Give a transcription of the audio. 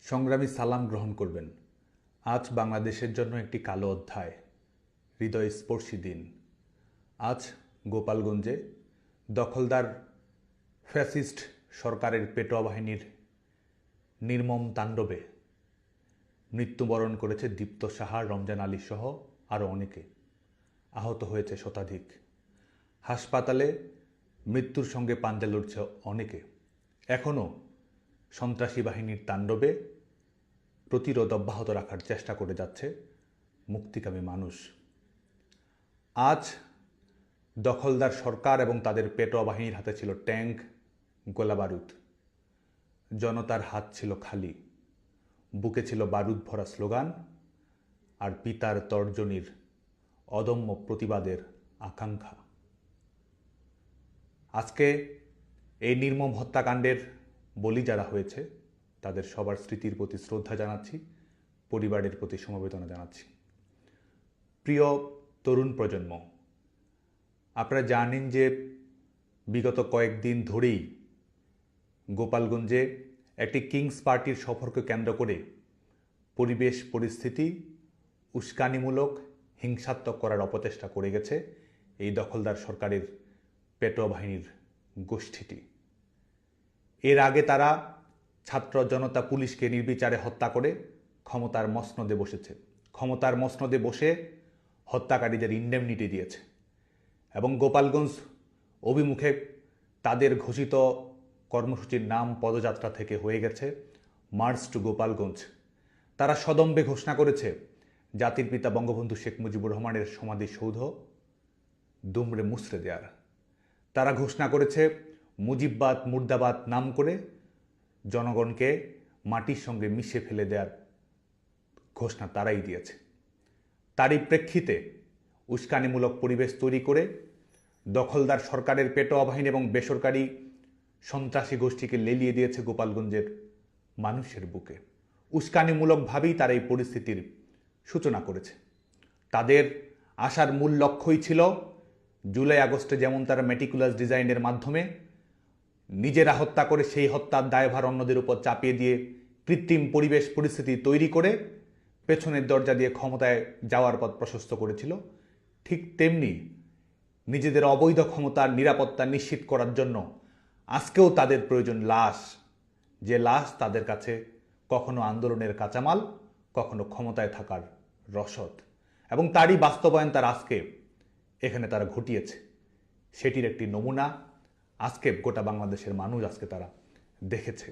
সংগ্রামী সালাম গ্রহণ করবেন। আজ বাংলাদেশের জন্য একটি কালো অধ্যায়, হৃদয়স্পর্শী দিন। আজ গোপালগঞ্জে দখলদার ফ্যাসিস্ট সরকারের পেটোয়া বাহিনীর নির্মম তাণ্ডবে মৃত্যুবরণ করেছে দীপ্ত সাহা, রমজান আলী সহ আরও অনেকে। আহত হয়েছে শতাধিক। হাসপাতালে মৃত্যুর সঙ্গে পাঞ্জা লড়ছে অনেকে। এখনও সন্ত্রাসী বাহিনীর তাণ্ডবে প্রতিরোধ অব্যাহত রাখার চেষ্টা করে যাচ্ছে মুক্তিকামী মানুষ। আজ দখলদার সরকার এবং তাদের পেটোয়া বাহিনীর হাতে ছিল ট্যাঙ্ক, গোলাবারুদ। জনতার হাত ছিল খালি, বুকে ছিল বারুদ ভরা স্লোগান আর পিতার তর্জনীর অদম্য প্রতিবাদের আকাঙ্ক্ষা। আজকে এই নির্মম হত্যাকাণ্ডের বলি যারা হয়েছে তাদের সবার স্মৃতির প্রতি শ্রদ্ধা জানাচ্ছি, পরিবারের প্রতি সমবেদনা জানাচ্ছি। প্রিয় তরুণ প্রজন্ম, আপনারা জানেন যে বিগত কয়েকদিন ধরেই গোপালগঞ্জে একটি কিংস পার্টির সফরকে কেন্দ্র করে পরিবেশ পরিস্থিতি উস্কানিমূলক, হিংসাত্মক করার অপচেষ্টা করে গেছে এই দখলদার সরকারের পেটোয়া বাহিনীর গোষ্ঠীটি। এর আগে তারা ছাত্র জনতা পুলিশকে নির্বিচারে হত্যা করে ক্ষমতার মসনদে বসেছে। ক্ষমতার মসনদে বসে হত্যাকারীদের ইন্ডেমনিটি দিয়েছে এবং গোপালগঞ্জ অভিমুখে তাদের ঘোষিত কর্মসূচির নাম পদযাত্রা থেকে হয়ে গেছে মার্চ টু গোপালগঞ্জ। তারা সদম্বে ঘোষণা করেছে জাতির পিতা বঙ্গবন্ধু শেখ মুজিবুর রহমানের সমাধিসৌধ দুমড়ে মুচড়ে দেওয়ার। তারা ঘোষণা করেছে মুজিববাদ মুর্দাবাদ নাম করে জনগণকে মাটির সঙ্গে মিশে ফেলে দেওয়ার ঘোষণা তারাই দিয়েছে। তারই প্রেক্ষিতে উস্কানিমূলক পরিবেশ তৈরি করে দখলদার সরকারের পেটোয়া বাহিনী এবং বেসরকারি সন্ত্রাসী গোষ্ঠীকে লেলিয়ে দিয়েছে গোপালগঞ্জের মানুষের বুকে। উস্কানিমূলকভাবেই তারা এই পরিস্থিতির সূচনা করেছে। তাদের আসার মূল লক্ষ্যই ছিল জুলাই আগস্টে যেমন তারা মেটিকুলাস ডিজাইনের মাধ্যমে নিজেরা হত্যা করে সেই হত্যার দায়ভার অন্যদের উপর চাপিয়ে দিয়ে কৃত্রিম পরিবেশ পরিস্থিতি তৈরি করে পেছনের দরজা দিয়ে ক্ষমতায় যাওয়ার পথ প্রশস্ত করেছিল, ঠিক তেমনি নিজেদের অবৈধ ক্ষমতার নিরাপত্তা নিশ্চিত করার জন্য আজকেও তাদের প্রয়োজন লাশ, যে লাশ তাদের কাছে কখনো আন্দোলনের কাঁচামাল, কখনো ক্ষমতায় থাকার রসদ, এবং তারই বাস্তবায়ন তার আজকে এখানে তারা ঘটিয়েছে। সেটির একটি নমুনা আজকে গোটা বাংলাদেশের মানুষ আজকে তারা দেখেছে।